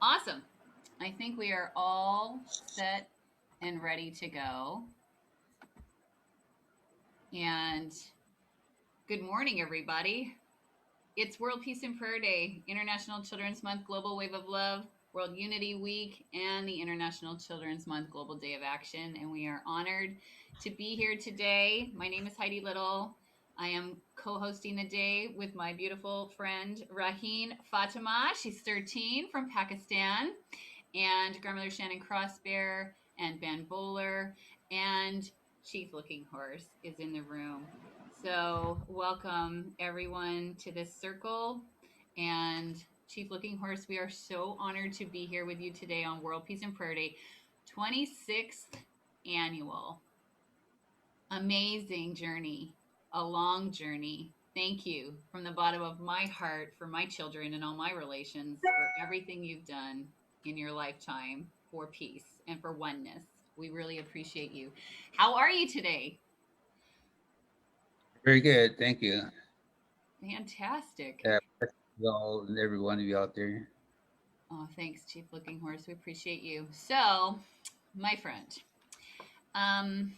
Awesome. I think we are all set and ready to go. And good morning, everybody. It's World Peace and Prayer Day, International Children's Month, Global Wave of Love, World Unity Week, and the International Children's Month Global Day of Action. And we are honored to be here today. My name is Heidi Little. I am co-hosting the day with my beautiful friend Raheen Fatima. She's 13 from Pakistan, and grandmother Shannon CrossBear and Ben Bowler and Chief Looking Horse is in the room. So, welcome everyone to this circle. And Chief Looking Horse, we are so honored to be here with you today on World Peace and Prayer Day, 26th annual. Amazing journey, a long journey. Thank you from the bottom of my heart for my children and all my relations for everything you've done in your lifetime for peace and for oneness. We really appreciate you. How are you today? Very good, thank you. Fantastic. Bless you all and every one of you out there. Oh, thanks, Chief Looking Horse. We appreciate you. So, my friend, um,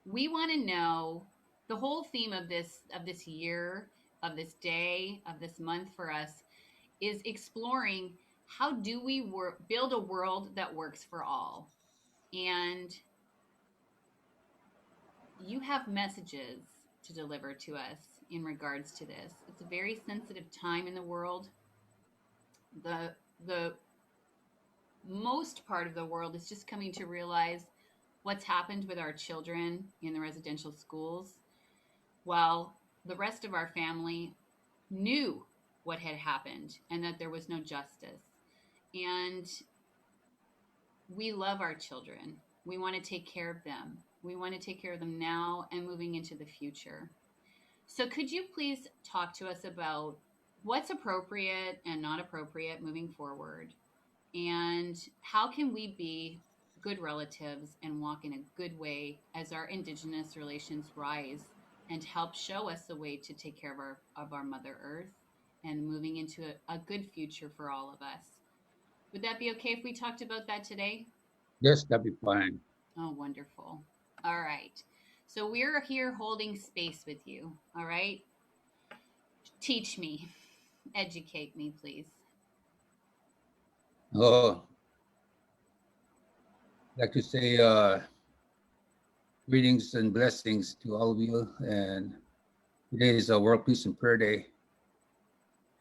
we want to know the whole theme of this year, of this day, of this month for us is exploring how do we build a world that works for all. And you have messages to deliver to us in regards to this. It's a very sensitive time in the world. The most part of the world is just coming to realize what's happened with our children in the residential schools, while the rest of our family knew what had happened and that there was no justice. And we love our children. We want to take care of them. We want to take care of them now and moving into the future. So, could you please talk to us about what's appropriate and not appropriate moving forward? And how can we be good relatives and walk in a good way as our indigenous relations rise and help show us the way to take care of our Mother Earth and moving into a good future for all of us? Would that be okay if we talked about that today? Yes, that'll be fine. Oh, wonderful. All right. So we're here holding space with you. All right. Teach me, educate me, please. Oh, I'd like to say greetings and blessings to all of you. And today is a World Peace and Prayer Day.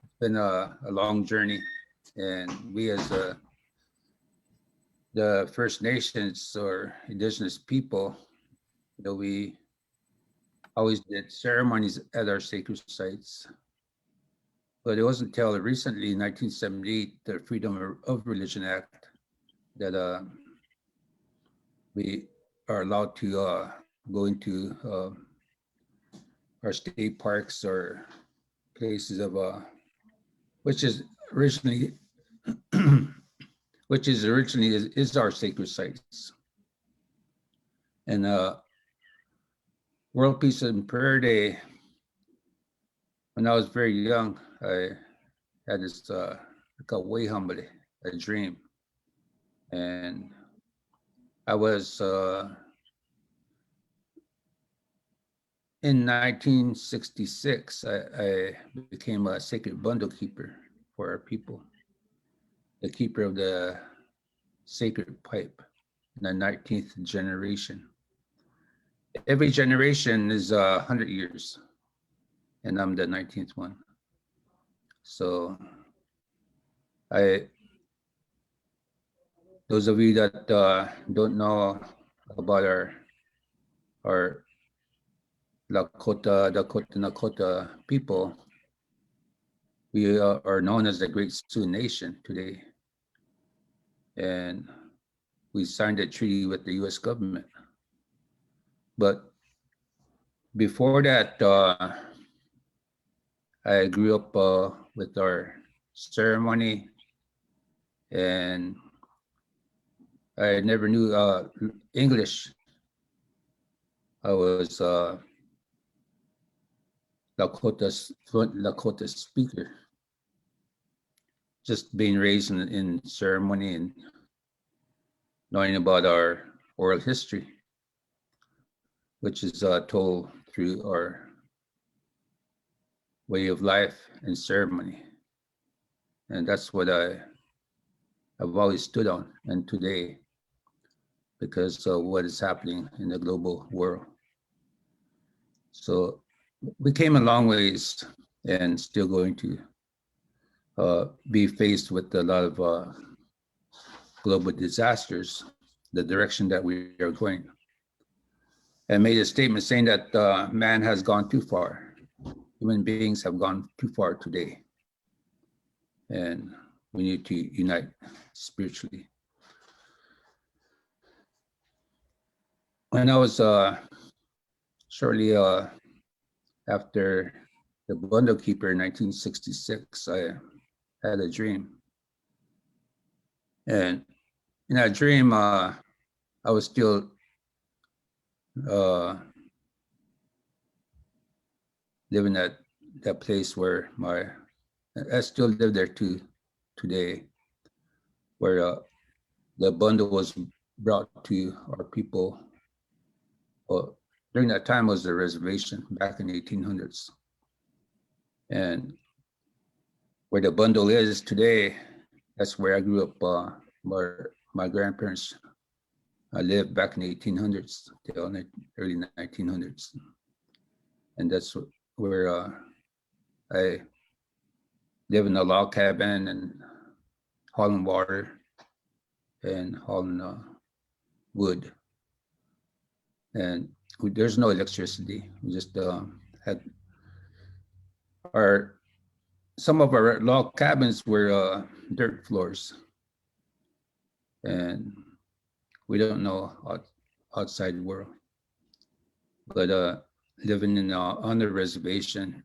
It's been a long journey, and we as the First Nations or indigenous people, we always did ceremonies at our sacred sites. But it wasn't until recently, 1978, the Freedom of Religion Act, that we are allowed to go into our state parks or places of which is originally is our sacred sites. And World Peace and Prayer Day, when I was very young, I had this like a way humbly a dream, and I was in 1966. I became a sacred bundle keeper for our people, the keeper of the sacred pipe, the 19th generation. Every generation is 100 years, and I'm the 19th one. So I, those of you that don't know about our Lakota, Dakota, Nakota people, we are known as the Great Sioux Nation today, and we signed a treaty with the U.S. government. But before that, I grew up with our ceremony, and I never knew English. I was Lakota fluent Lakota speaker, just being raised in ceremony and knowing about our oral history, which is told through our way of life and ceremony. And that's what I've always stood on, and today, because of what is happening in the global world. So we came a long ways and still going to be faced with a lot of global disasters, the direction that we are going. And made a statement saying that man has gone too far. Human beings have gone too far today. And we need to unite spiritually. When I was shortly after the bundle keeper in 1966, I had a dream. And in that dream, I was still living at that place where I still live there today, where the bundle was brought to our people. Well, during that time was the reservation back in the 1800s. And where the bundle is today, that's where I grew up, where my grandparents lived back in the 1800s till the early 1900s. And that's where I live in a log cabin and hauling water and hauling wood. And there's no electricity. We just had some of our log cabins were dirt floors. And we don't know outside world. But living on the reservation.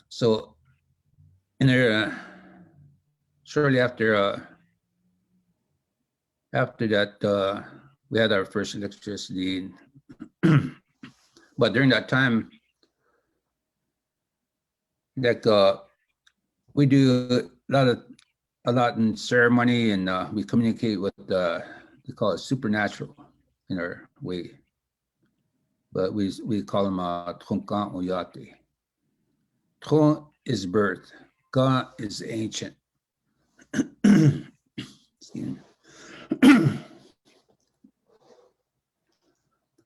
So in there, shortly after that, we had our first electricity. But during that time, like we do a lot in ceremony, and we communicate with we call it supernatural in our way. But we call them Tronkan Oyate. Tron is birth, Ka is ancient.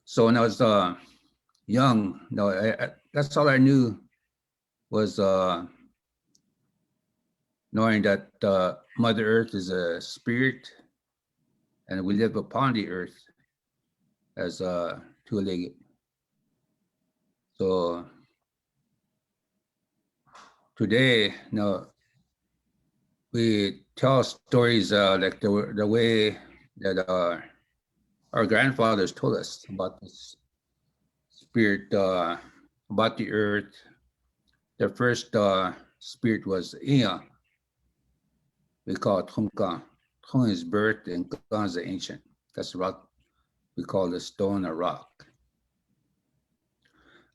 So when I was young, that's all I knew was knowing that Mother Earth is a spirit, and we live upon the earth as two-legged. So today, we tell stories like the way that our grandfathers told us about this spirit, about the earth. The first spirit was Iya. We call it Tronkan. Tron is birth and Kan is the ancient. That's rock. We call the stone a rock.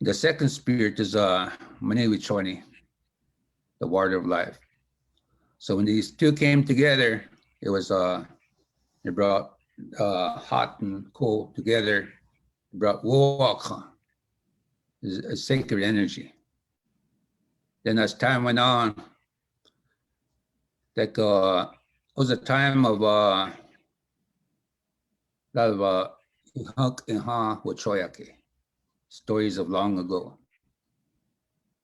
The second spirit is Manewichoni, the water of life. So when these two came together, it was they brought hot and cold together. It brought Wowaka, a sacred energy. Then as time went on, like it was a time of a lot of Ihak Iha Wachoyake, stories of long ago,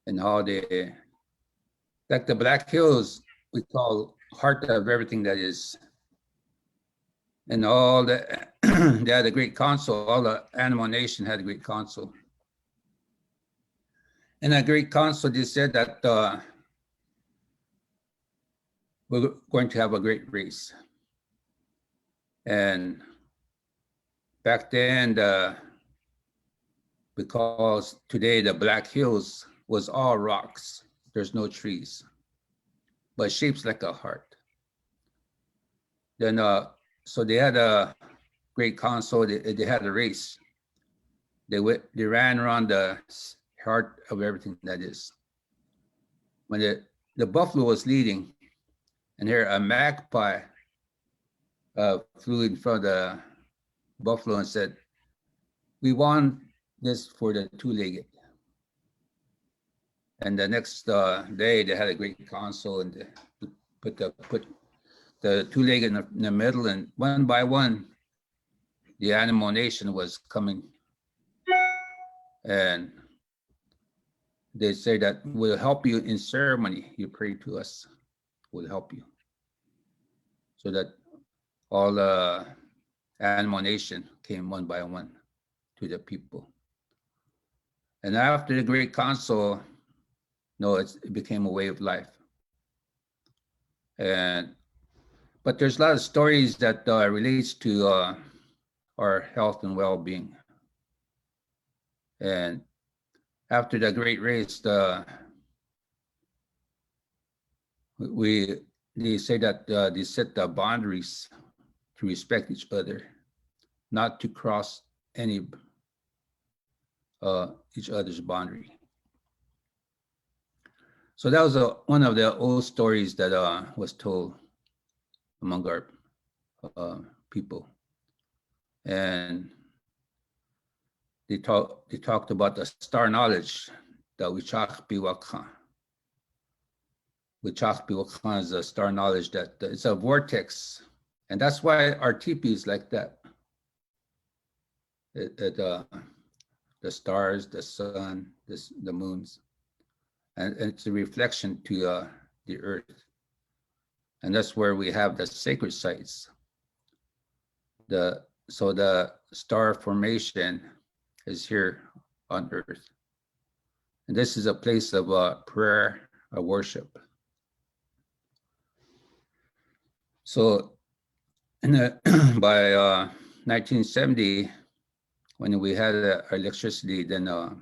and how they, like the Black Hills, we call heart of everything that is. And all the, they had a great council, all the animal nation had a great council. And that great council, they said that we're going to have a great race. And back then, because today the Black Hills was all rocks, there's no trees, but shapes like a heart. Then, so they had a great council, they had a race. They ran around the heart of everything that is. When the buffalo was leading, and here a magpie flew in front of the buffalo and said, "We want this for the two-legged." And the next day, they had a great council, and they put the two-legged in the middle, and one by one, the animal nation was coming, and they say that we'll help you in ceremony. You pray to us, we'll help you, so that all the animal nation came one by one to the people. And after the great council, no, it became a way of life. But there's a lot of stories that relates to our health and well-being. And after the great race, they say that they set the boundaries to respect each other, not to cross any each other's boundary. So that was one of the old stories that was told among our people, and they talked about the star knowledge, the Wichach Biwakhan. Wichach Biwakhan is a star knowledge that it's a vortex, and that's why our teepee is like that. The stars, the sun, the moons, and it's a reflection to the earth. And that's where we have the sacred sites. So the star formation is here on earth. And this is a place of prayer, of worship. So by 1970, when we had electricity, then I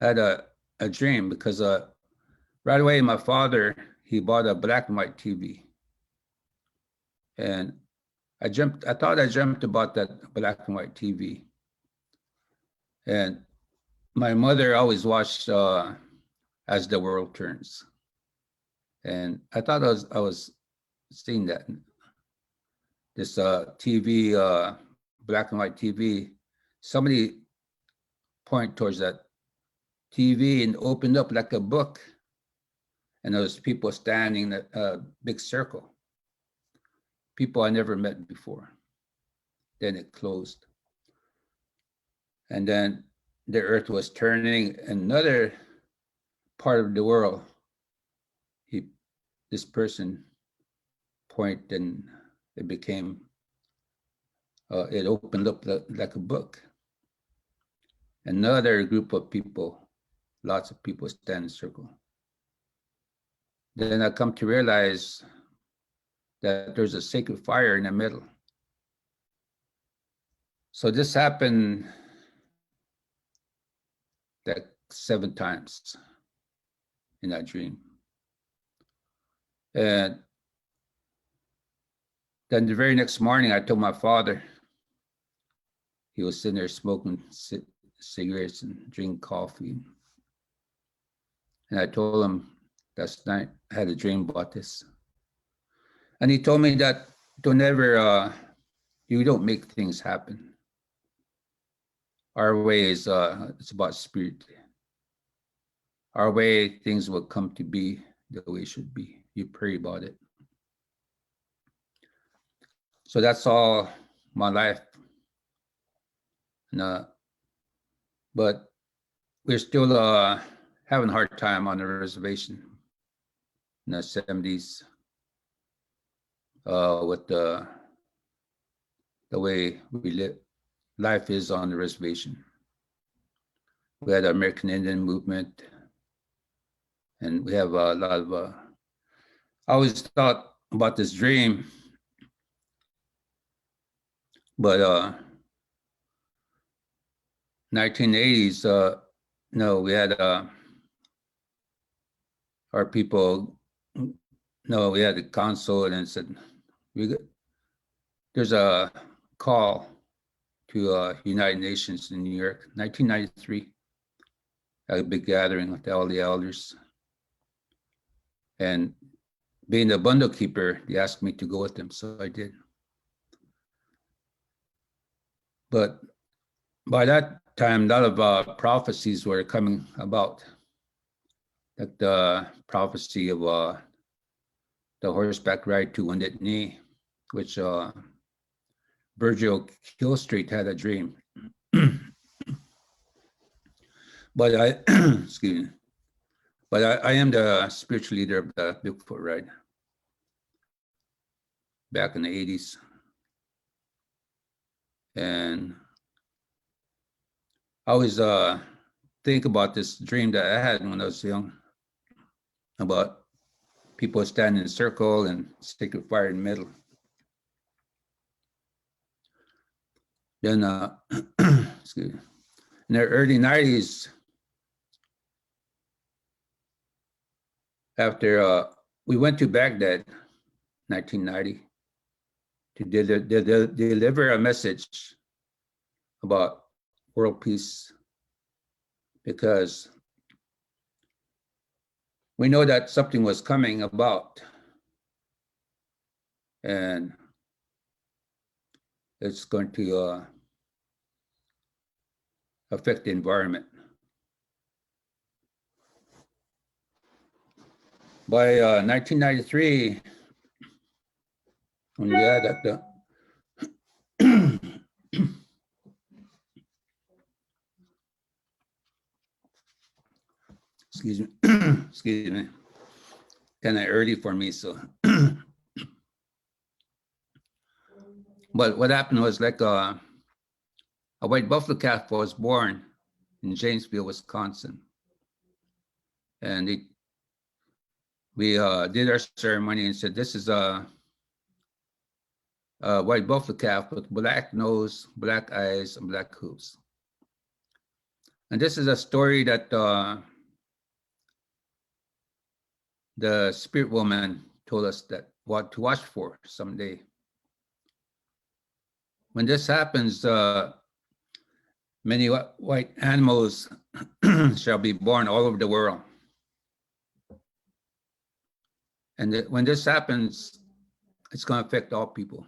had a dream, because right away my father, he bought a black and white TV. And I thought I dreamt about that black and white TV. And my mother always watched As the World Turns. And I thought I was seeing that. This TV, black and white TV, somebody pointed towards that TV and opened up like a book. And there was people standing in a big circle. People I never met before. Then it closed. And then the earth was turning. Another part of the world, this person pointed, and it became, it opened up like a book. Another group of people, lots of people stand in a circle. Then I come to realize that there's a sacred fire in the middle. So this happened like 7 times in that dream. And then the very next morning, I told my father. He was sitting there smoking cigarettes and drinking coffee. And I told him last night I had a dream about this. And he told me that you don't make things happen. Our way is, it's about spirit. Our way, things will come to be the way it should be. You pray about it. So that's all my life. But we're still having a hard time on the reservation in the 70s with the way we live. Life is on the reservation. We had the American Indian movement, and we have a lot of, I always thought about this dream, but 1980s, no, we had our people, no, we had the council, and said, there's a call to United Nations in New York, 1993, had a big gathering with all the elders. And being the bundle keeper, they asked me to go with them, so I did. But by that time, a lot of prophecies were coming about, like the prophecy of the horseback ride to Wounded Knee, which Virgil Killstreet had a dream. But excuse me, but I am the spiritual leader of the Bigfoot ride back in the 80s. And I always think about this dream that I had when I was young about people standing in a circle and sacred fire in the middle. Then, excuse me, in the early 90s, after we went to Baghdad, 1990, to deliver a message about world peace, because we know that something was coming about, and it's going to affect the environment. By 1993, when we had at the excuse me, excuse me, kind of early for me, so. But what happened was, like a white buffalo calf was born in Janesville, Wisconsin, and we did our ceremony and said, this is a white buffalo calf with black nose, black eyes, and black hooves. And this is a story that the spirit woman told us that what to watch for someday. When this happens, many white animals shall be born all over the world. And when this happens, it's going to affect all people.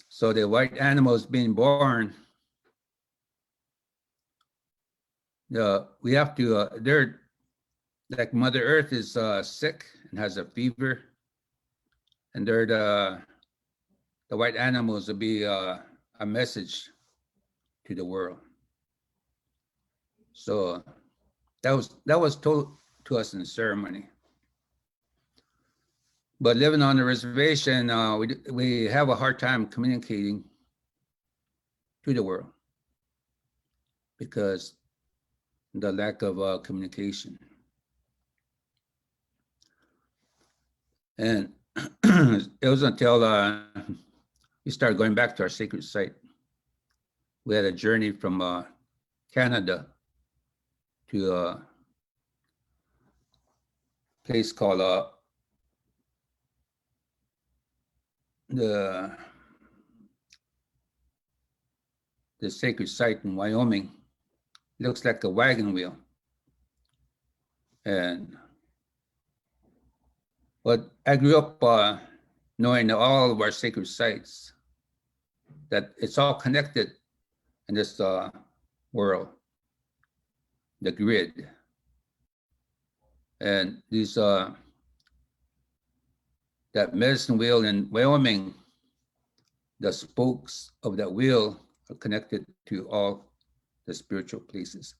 So the white animals being born, we have to, they're like Mother Earth is sick and has a fever, and they're the white animals will be a message to the world. So that was told to us in the ceremony. But living on the reservation, we have a hard time communicating to the world because the lack of communication. And it was until we started going back to our sacred site. We had a journey from Canada to a place called the sacred site in Wyoming. It looks like a wagon wheel. And but I grew up knowing all of our sacred sites, that it's all connected in this world, the grid. And these that medicine wheel in Wyoming, the spokes of that wheel are connected to all the spiritual places.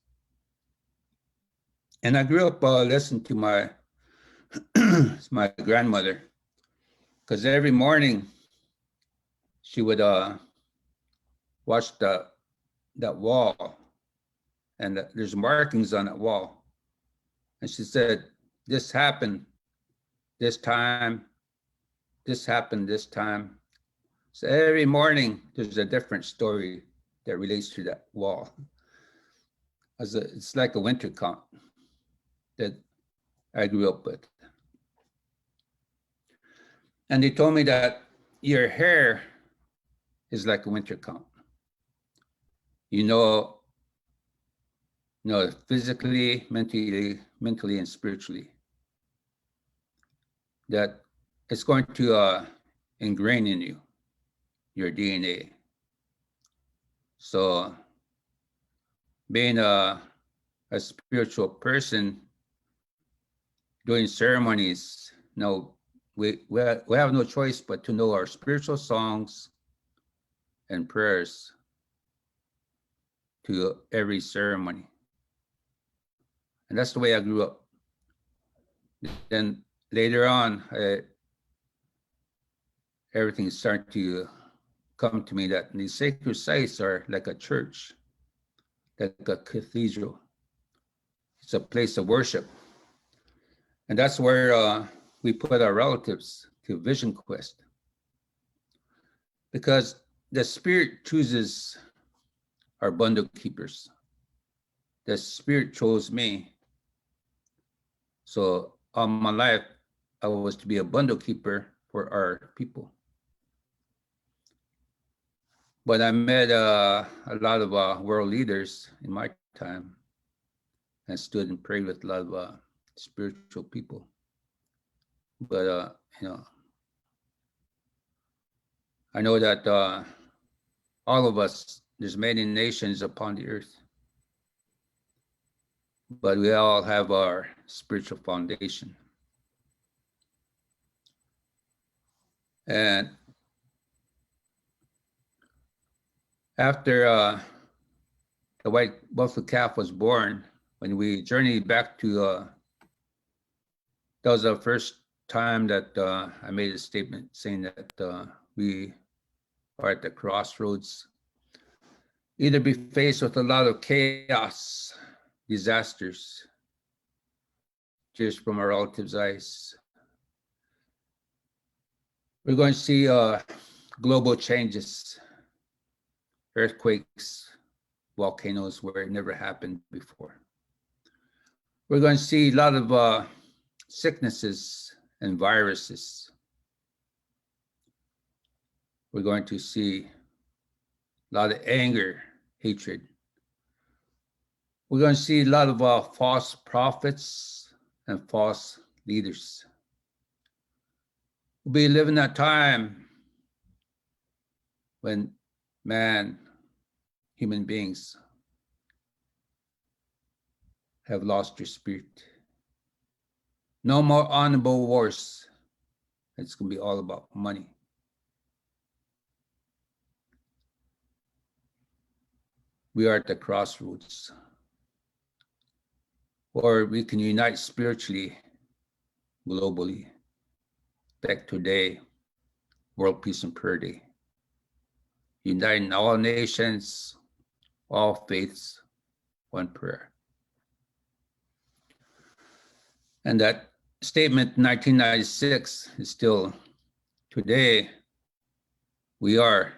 And I grew up listening to my my grandmother, because every morning she would watch that wall, and there's markings on that wall. And she said, this happened this time, this happened this time. So every morning there's a different story that relates to that wall. It's like a winter camp that I grew up with. And they told me that your hair is like a winter camp. You know physically, mentally, and spiritually. That it's going to ingrain in you, your DNA. So being a spiritual person, doing ceremonies, we have no choice but to know our spiritual songs and prayers to every ceremony. And that's the way I grew up. Then later on, everything started to come to me that these sacred sites are like a church, like a cathedral. It's a place of worship. And that's where we put our relatives to Vision Quest. Because the Spirit chooses our bundle keepers. The Spirit chose me. So all my life, I was to be a bundle keeper for our people. But I met a lot of world leaders in my time and stood and prayed with a lot of spiritual people. But, I know that all of us, there's many nations upon the earth, but we all have our spiritual foundation. And after the white buffalo calf was born, when we journeyed back to, that was the first time that I made a statement saying that we are at the crossroads, either be faced with a lot of chaos, disasters, tears from our relatives' eyes. We're going to see global changes, earthquakes, volcanoes where it never happened before. We're going to see a lot of sicknesses and viruses. We're going to see a lot of anger, hatred. We're going to see a lot of false prophets and false leaders. We'll be living a time when human beings have lost their spirit. No more honorable wars. It's going to be all about money. We are at the crossroads. Or we can unite spiritually, globally. Back today, World Peace and Prayer Day. Uniting all nations, all faiths, one prayer. And that statement, 1996, is still today. We are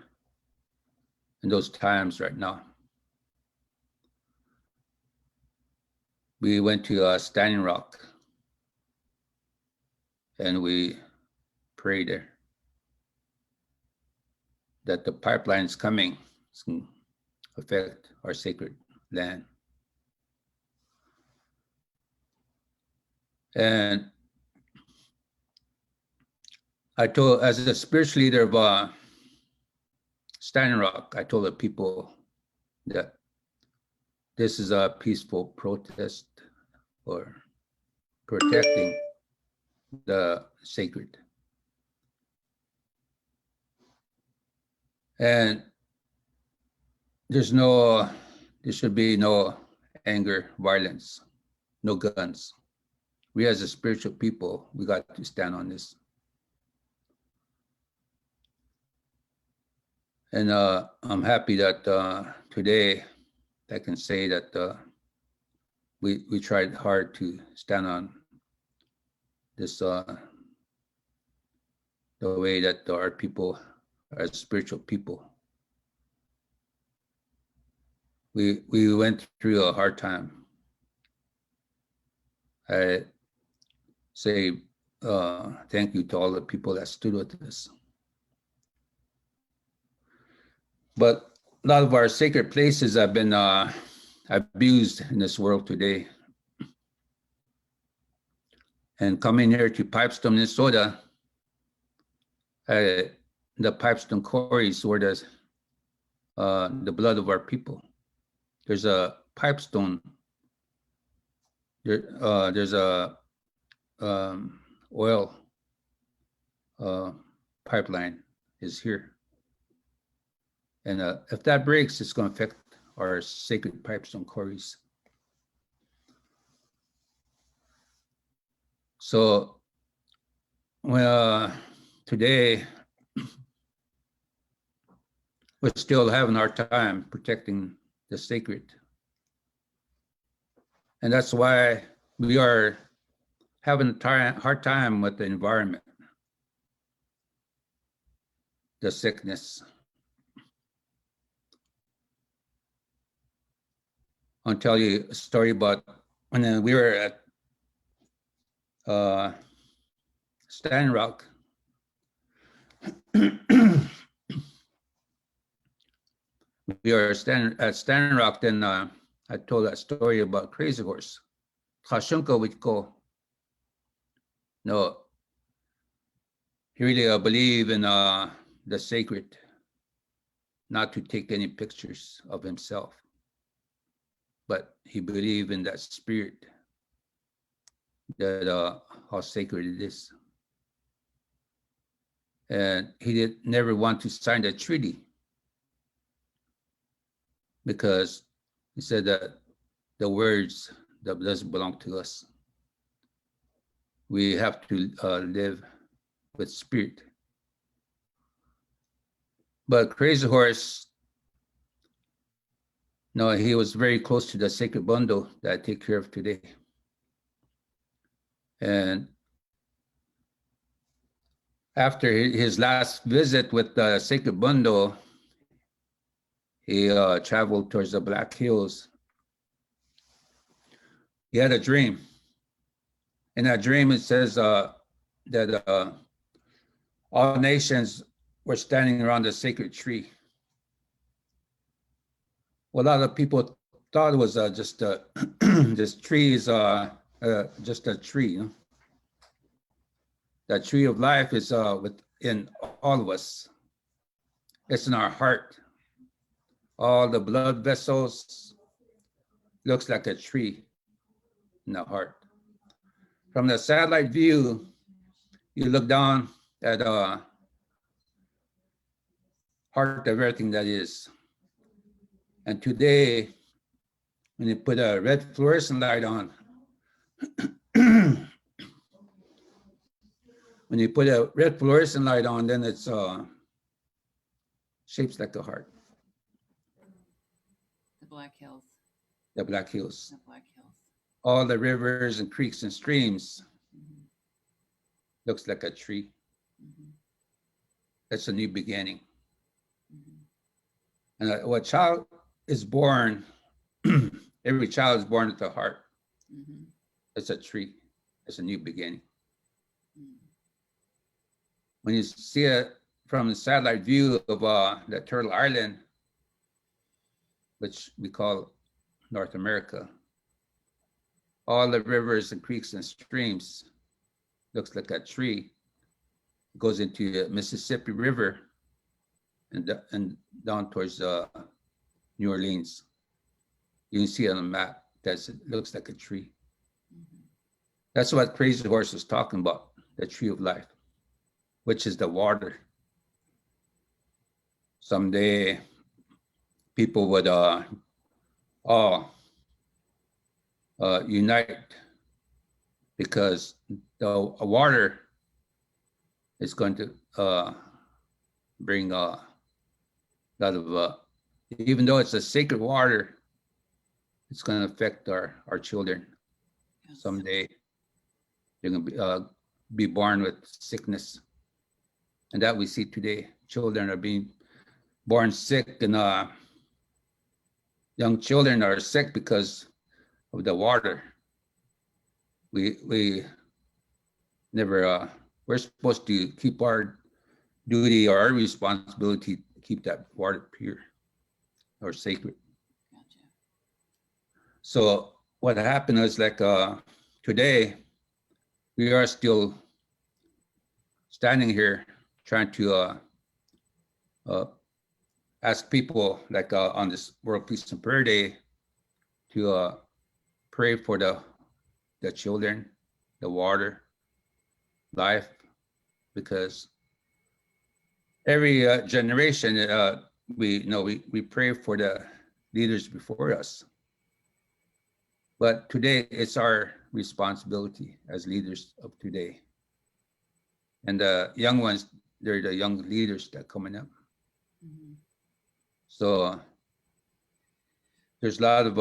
in those times right now. We went to Standing Rock and we prayed there that the pipeline is coming. It's going to affect our sacred land. And I told, as a spiritual leader of Standing Rock, I told the people that this is a peaceful protest or protecting the sacred. And there should be no anger, violence, no guns. We as a spiritual people, we got to stand on this. And I'm happy that today I can say that we tried hard to stand on this, the way that our people, as spiritual people, we went through a hard time. I say thank you to all the people that stood with us. But a lot of our sacred places have been abused in this world today. And coming here to Pipestone, Minnesota, the Pipestone quarries were the blood of our people. There's a pipestone. There's a oil pipeline is here, and if that breaks, it's going to affect our sacred pipestone quarries. So, well, today we're still having our time protecting the sacred. And that's why we are having a hard time with the environment, the sickness. I'll tell you a story about when we were at Stand Rock. We are at Stand Rock, then I told that story about Crazy Horse. Kashunka would go, no, he really believed in the sacred, not to take any pictures of himself, but he believed in that spirit, that how sacred it is. And he never want to sign the treaty because he said that the words that doesn't belong to us. We have to live with spirit. But Crazy Horse, no, he was very close to the sacred bundle that I take care of today. And after his last visit with the sacred bundle, he traveled towards the Black Hills. He had a dream. In that dream, it says that all nations were standing around the sacred tree. Well, a lot of people thought it was just this tree is just a tree. You know? That tree of life is within all of us. It's in our heart. All the blood vessels looks like a tree in the heart. From the satellite view, you look down at heart of everything that is. And today, when you put a red fluorescent light on, when you put a red fluorescent light on, then it's shapes like a heart. The Black Hills. The Black Hills. The Black Hills. All the rivers and creeks and streams looks like a tree. That's a new beginning. And what child is born, every child is born with a heart. It's a tree. It's a new beginning. When you see it from the satellite view of the Turtle Island, which we call North America, all the rivers and creeks and streams looks like a tree. It goes into the Mississippi River and down towards New Orleans. You can see it on the map that looks like a tree. That's what Crazy Horse was talking about, the tree of life, which is the water. Someday people would all unite because the water is going to bring a lot of, even though it's a sacred water, it's going to affect our children. Yes. Someday they're going to be born with sickness. And that we see today. Children are being born sick, and young children are sick because of the water. We never, we're supposed to keep our duty or our responsibility to keep that water pure or sacred. Gotcha. So what happened is like today we are still standing here trying to uh, ask people like on this World Peace and Prayer Day to pray for the children, the water, life, because every generation we pray for the leaders before us, but today it's our responsibility as leaders of today, and the young ones, they're the young leaders that are coming up. Mm-hmm. So there's a lot of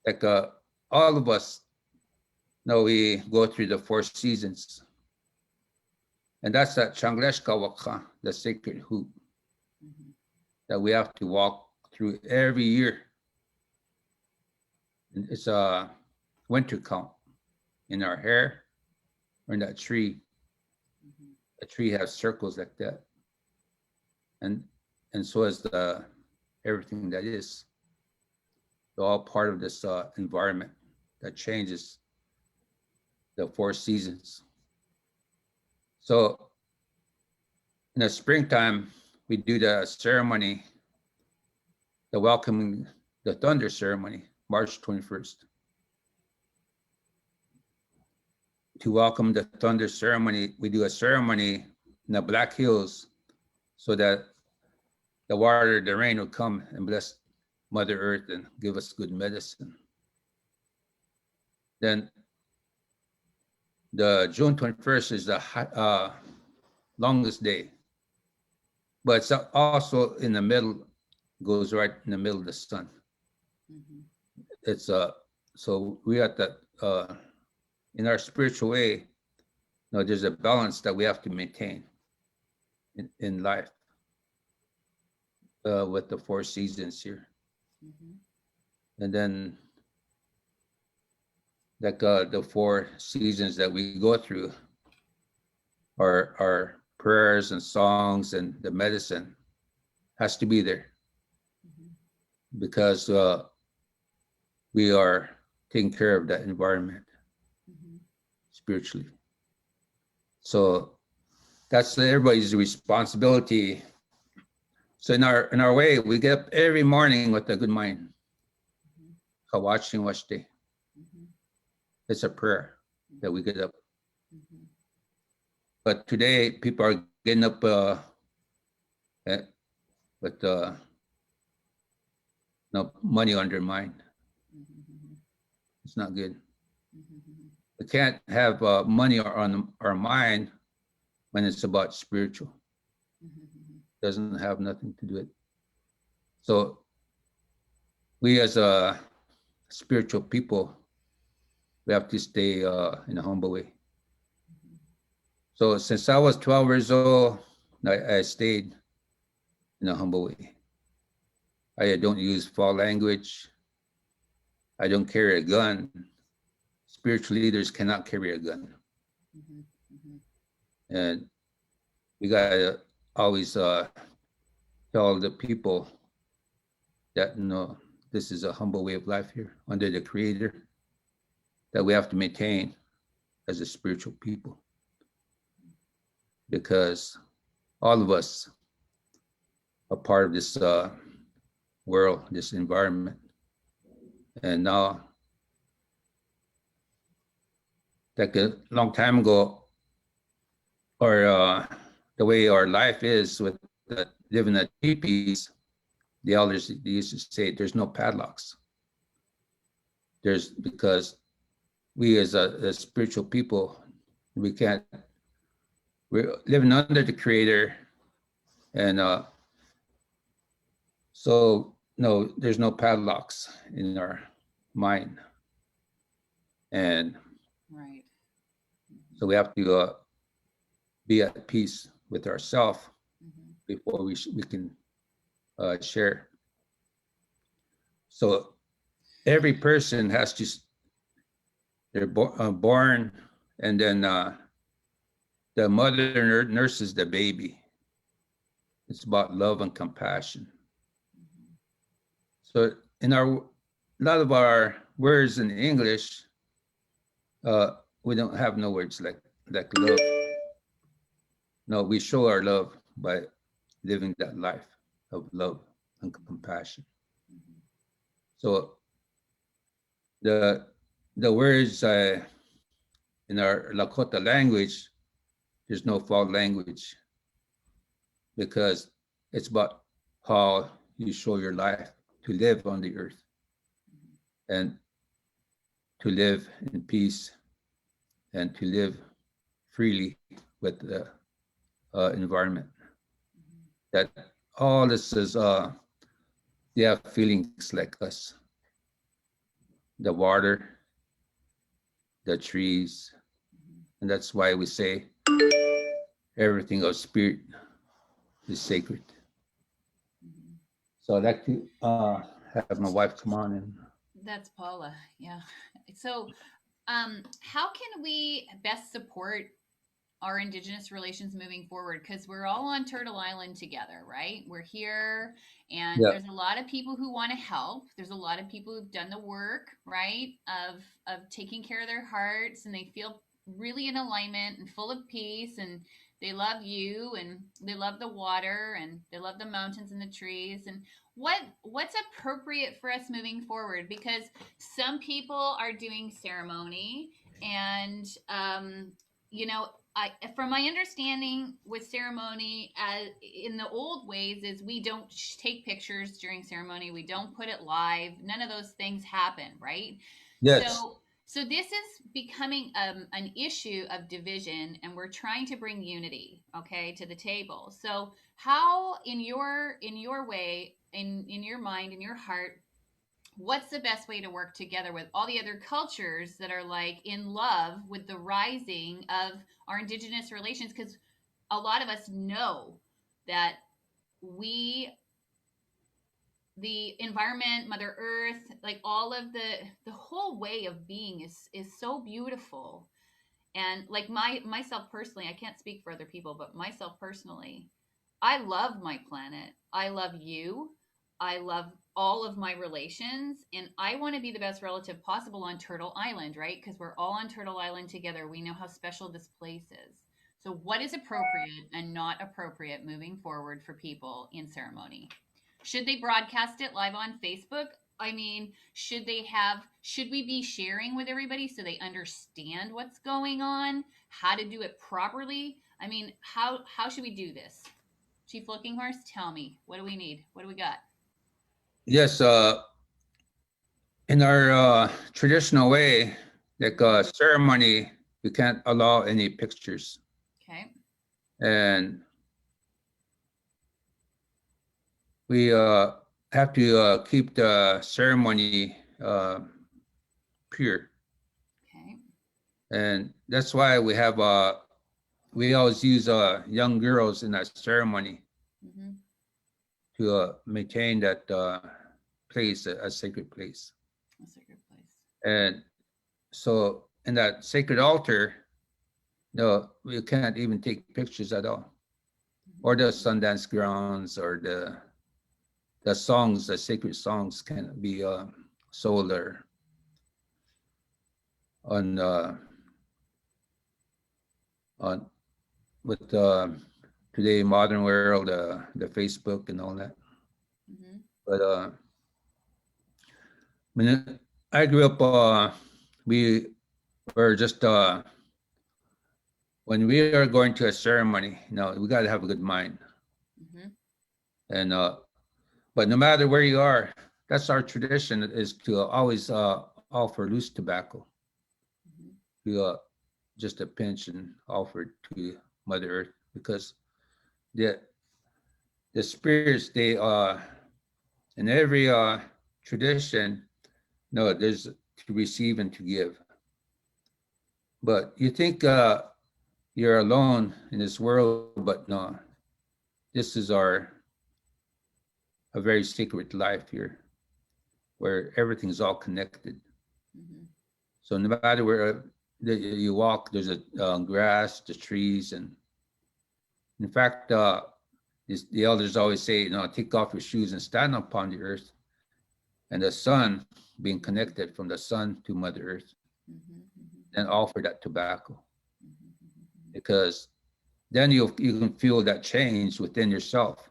like all of us know we go through the 4 seasons, and that's that Changleshka Waka, the sacred hoop Mm-hmm. that we have to walk through every year. And it's a winter count in our hair or in that tree. Mm-hmm. A tree has circles like that, and so is the everything that is. They're all part of this environment that changes the 4 seasons. So in the springtime, we do the ceremony, the welcoming, the thunder ceremony, March 21st. To welcome the thunder ceremony, we do a ceremony in the Black Hills so that the water, the rain will come and bless Mother Earth and give us good medicine. Then the June 21st is the longest day, but it's also in the middle, goes right in the middle of the sun. Mm-hmm. It's so we have that in our spiritual way, there's a balance that we have to maintain in life with the 4 seasons here. Mm-hmm. And then like the 4 seasons that we go through our prayers and songs and the medicine has to be there, Mm-hmm. because we are taking care of that environment Mm-hmm. spiritually. So that's everybody's responsibility. So in our way, we get up every morning with a good mind. Mm-hmm. Kawaching Washte. Mm-hmm. It's a prayer that we get up. Mm-hmm. But today, people are getting up eh, with no money on their mind. Mm-hmm. It's not good. Mm-hmm. We can't have money on our mind when it's about spiritual. Mm-hmm. Doesn't have nothing to do with it. So we as a spiritual people, we have to stay in a humble way. So since I was 12 years old, I stayed in a humble way. I don't use foul language. I don't carry a gun. Spiritual leaders cannot carry a gun. Mm-hmm. Mm-hmm. And we gotta always tell the people that this is a humble way of life here under the Creator that we have to maintain as a spiritual people, because all of us are part of this world, this environment. And now, like a long time ago, or the way our life is with living at teepees, the elders they used to say there's no padlocks. There's because we as spiritual people, we can't. We're living under the Creator, and so no, there's no padlocks in our mind, and Right. so we have to be at peace with ourselves Mm-hmm. before we can share. So every person has to. They're born, and then the mother nurses the baby. It's about love and compassion. Mm-hmm. So in our lot of our words in English, we don't have no words like love. No, we show our love by living that life of love and compassion. So the words in our Lakota language, there's no foul language because it's about how you show your life to live on the earth and to live in peace and to live freely with the environment. That all this is, they have feelings like us. The water, the trees, and that's why we say everything of spirit is sacred. So I'd like to have my wife come on and. That's Paula. Yeah. So, how can we best support our indigenous relations moving forward? Because we're all on Turtle Island together, right? We're here, and Yeah. there's a lot of people who want to help. There's a lot of people who've done the work, right, of taking care of their hearts, and they feel really in alignment and full of peace, and they love you, and they love the water, and they love the mountains and the trees, and what's appropriate for us moving forward? Because some people are doing ceremony, and you know, from my understanding with ceremony, as in the old ways, is we don't take pictures during ceremony. We don't put it live. None of those things happen, right? Yes. So this is becoming an issue of division, and we're trying to bring unity, okay, to the table. So how, in your way, in your mind, in your heart, what's the best way to work together with all the other cultures that are like in love with the rising of our indigenous relations? Because a lot of us know that we, the environment, Mother Earth, like all of the whole way of being is so beautiful. And like myself personally, I can't speak for other people, but myself personally, I love my planet. I love you. I love all of my relations, and I want to be the best relative possible on Turtle Island, right? Because we're all on Turtle Island together. We know how special this place is. So what is appropriate and not appropriate moving forward for people in ceremony? Should they broadcast it live on Facebook? I mean, should we be sharing with everybody so they understand what's going on, how to do it properly? I mean, how should we do this? Chief Looking Horse, tell me, what do we need? What do we got? Yes. In our traditional way, like Mm-hmm. ceremony, we can't allow any pictures, Okay. and we have to keep the ceremony pure, Okay. and that's why we always use young girls in that ceremony Mm-hmm. to maintain that place, a sacred place. That's a good place. And so in that sacred altar, no, we can't even take pictures at all. Or the Sundance grounds, or the songs, the sacred songs can be sold or on on with today modern world, the Facebook and all that. Mm-hmm. But when I grew up, we were just when we are going to a ceremony, we got to have a good mind. Mm-hmm. And but no matter where you are, that's our tradition, is to always offer loose tobacco, Mm-hmm. to just a pinch and offer it to Mother Earth, because the spirits, they in every tradition, no, there's to receive and to give. But you think you're alone in this world, but no, this is a very sacred life here, where everything's all connected. Mm-hmm. So no matter where you walk, there's a grass, the trees, and in fact, the elders always say, take off your shoes and stand upon the earth, and the sun being connected from the sun to Mother Earth, then offer that tobacco. Because then you can feel that change within yourself.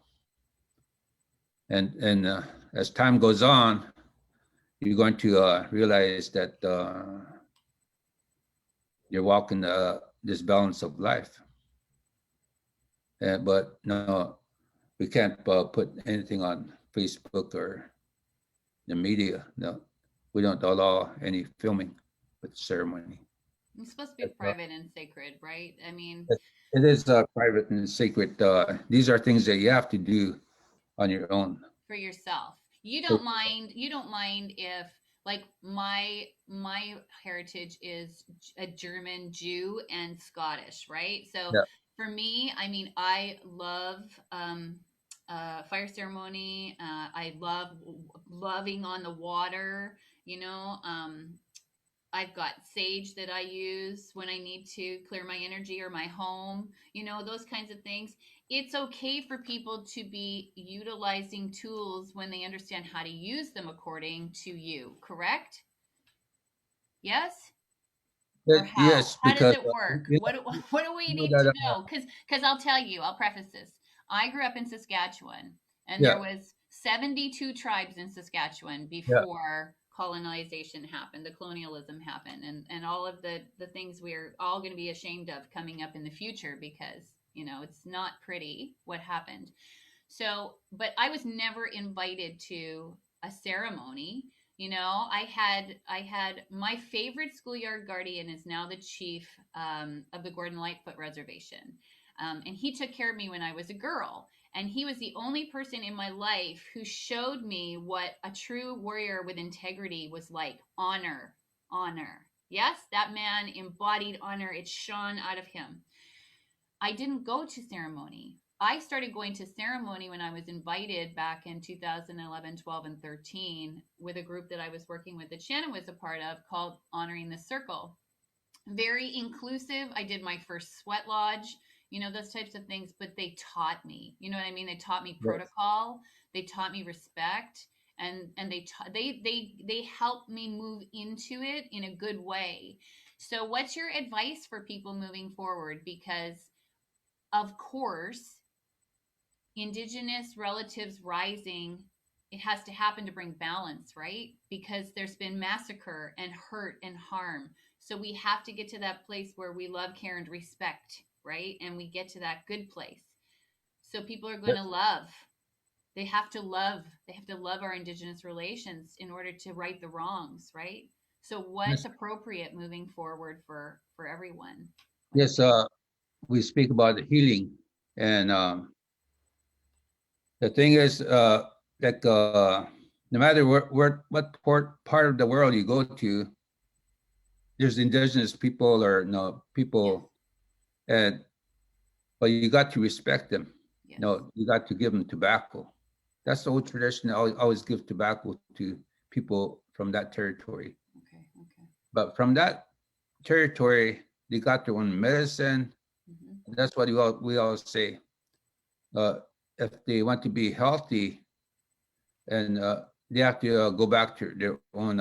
And as time goes on, you're going to realize that you're walking this balance of life. But no, we can't put anything on Facebook or the media. No, we don't allow any filming with the ceremony. It's supposed to be private and sacred, right? I mean, it is private and sacred. These are things that you have to do on your own. For yourself. You don't mind if, like, my heritage is a German Jew and Scottish, right? So Yeah. for me, I mean, I love fire ceremony. I love loving on the water, you know. I've got sage that I use when I need to clear my energy or my home, you know, those kinds of things. It's okay for people to be utilizing tools when they understand how to use them according to you, correct? Yes? Or how? Yes, How does because it work? you What do we know need to that. know? Because I'll tell you, I'll preface this. I grew up in Saskatchewan, and there Yeah, was 72 tribes in Saskatchewan yeah. before colonization happened, the colonialism happened, and all of the things we're all going to be ashamed of coming up in the future because, you know, it's not pretty what happened. So, but I was never invited to a ceremony. You know, I had my favorite schoolyard guardian is now the chief of the Gordon Lightfoot Reservation, and he took care of me when I was a girl. And he was the only person in my life who showed me what a true warrior with integrity was like. Honor, honor. Yes, that man embodied honor. It shone out of him. I didn't go to ceremony. I started going to ceremony when I was invited back in 2011, 12, and 13 with a group that I was working with that Shannon was a part of called Honoring the Circle. Very inclusive. I did my first sweat lodge, you know, those types of things, but they taught me, you know what I mean? They taught me Yes. protocol, they taught me respect, and they helped me move into it in a good way. So what's your advice for people moving forward? Because of course, indigenous relatives rising, it has to happen to bring balance, right? Because there's been massacre and hurt and harm. So we have to get to that place where we love, care, and respect, right? And we get to that good place. So people are going to love. They have to love. They have to love our indigenous relations in order to right the wrongs, right? So what's Yes. appropriate moving forward for everyone? What do you Yes. think? We speak about the healing, and the thing is, like, no matter what part of the world you go to, there's indigenous people or no Yes. people, and but you got to respect them. Yes. No, you got to give them tobacco. That's the old tradition. I always give tobacco to people from that territory. Okay. Okay. But from that territory, they got their own medicine. Mm-hmm. That's what we all say. If they want to be healthy, and they have to go back to their own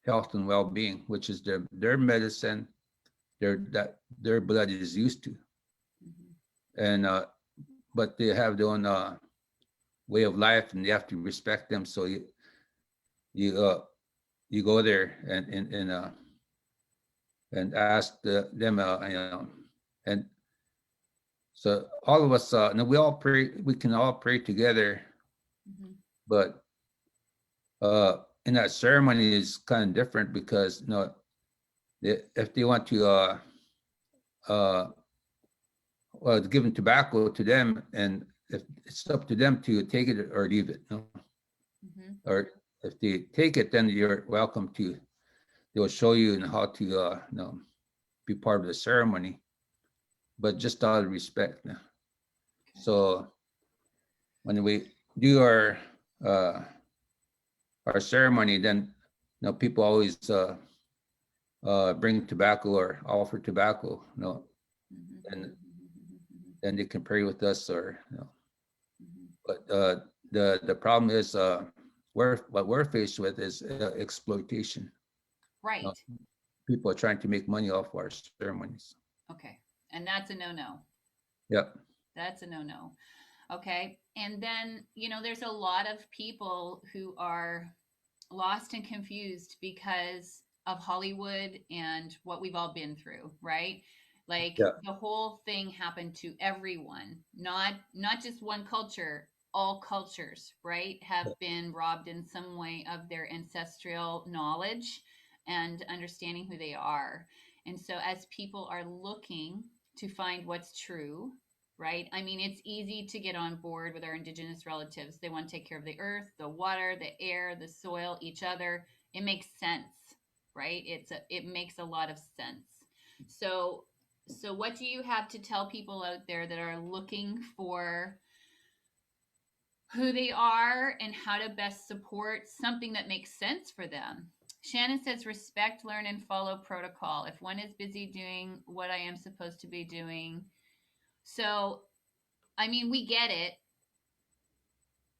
health and well-being, which is their medicine, their blood is used to, Mm-hmm. and but they have their own way of life, and you have to respect them. So you you go there and ask them, and so all of us, and we all pray. We can all pray together, Mm-hmm. but in that ceremony is kind of different because if they want to uh, well, give them tobacco to them, and if it's up to them to take it or leave it, no? Mm-hmm. Or if they take it, then you're welcome to. They'll show you how to be part of the ceremony, but just out of respect. No? Okay. So when we do uh, our ceremony, then people always bring tobacco or offer tobacco, Mm-hmm. and Mm-hmm. then they can pray with us, or Mm-hmm. but the problem is what we're faced with is exploitation. Uh, Right. People are trying to make money off our ceremonies. Okay. And that's a no-no. Yep. That's a no-no. Okay. And then, there's a lot of people who are lost and confused because of Hollywood and what we've all been through, right? Like Yeah. the whole thing happened to everyone, not just one culture. All cultures, right, have been robbed in some way of their ancestral knowledge and understanding who they are. And so as people are looking to find what's true, right? I mean, it's easy to get on board with our indigenous relatives. They want to take care of the earth, the water, the air, the soil, each other. It makes sense, right? It makes a lot of sense. So what do you have to tell people out there that are looking for who they are and how to best support something that makes sense for them? Shannon says respect, learn, and follow protocol. If one is busy doing what I am supposed to be doing. So I mean, we get it.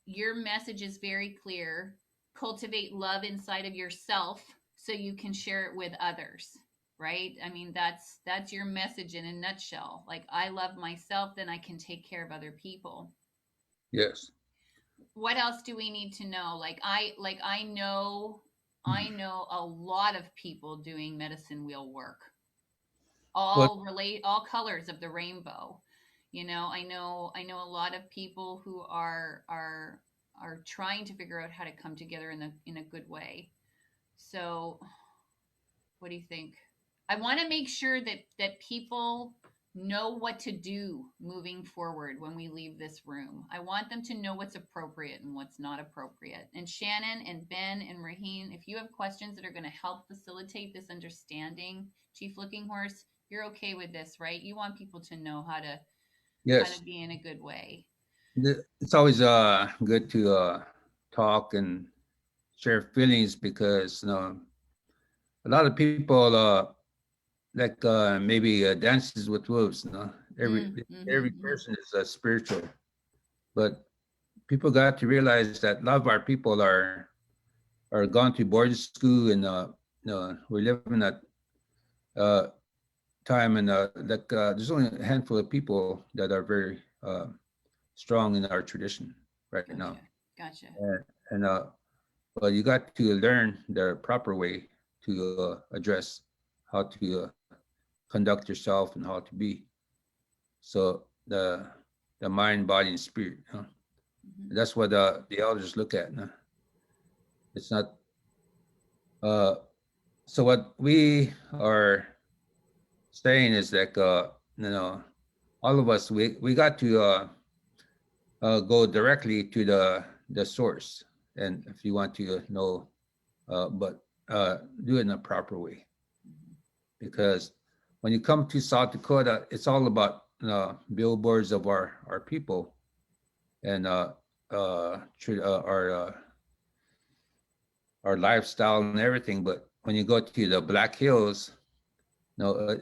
Your message is very clear. Cultivate love inside of yourself so you can share it with others, right? I mean, that's your message in a nutshell. Like I love myself, then I can take care of other people. Yes. What else do we need to know? I know a lot of people doing medicine wheel work, Well, all colors of the rainbow. I know a lot of people who are trying to figure out how to come together in a good way. So what do you think? I want to make sure that people know what to do moving forward when we leave this room. I want them to know what's appropriate and what's not appropriate. And Shannon and Ben and Raheen, if you have questions that are going to help facilitate this understanding, Chief Looking Horse, you're okay with this, right? You want people to know how to yes. be in a good way. It's always good to talk and share feelings because a lot of people like maybe dances with wolves. Every Mm-hmm. person is spiritual, but people got to realize that a lot of our people are gone to boarding school and we're living that uh, time and like there's only a handful of people that are very strong in our tradition right now. Gotcha. Gotcha. And well, you got to learn the proper way to address how to conduct yourself and how to be. So the mind, body, and spirit. Mm-hmm. That's what the elders look at. It's not. Uh, so what we are saying is that all of us we got to go directly to the source, and if you want to know, but do it in a proper way Mm-hmm. because when you come to South Dakota, it's all about billboards of our people and our lifestyle and everything. But when you go to the Black Hills,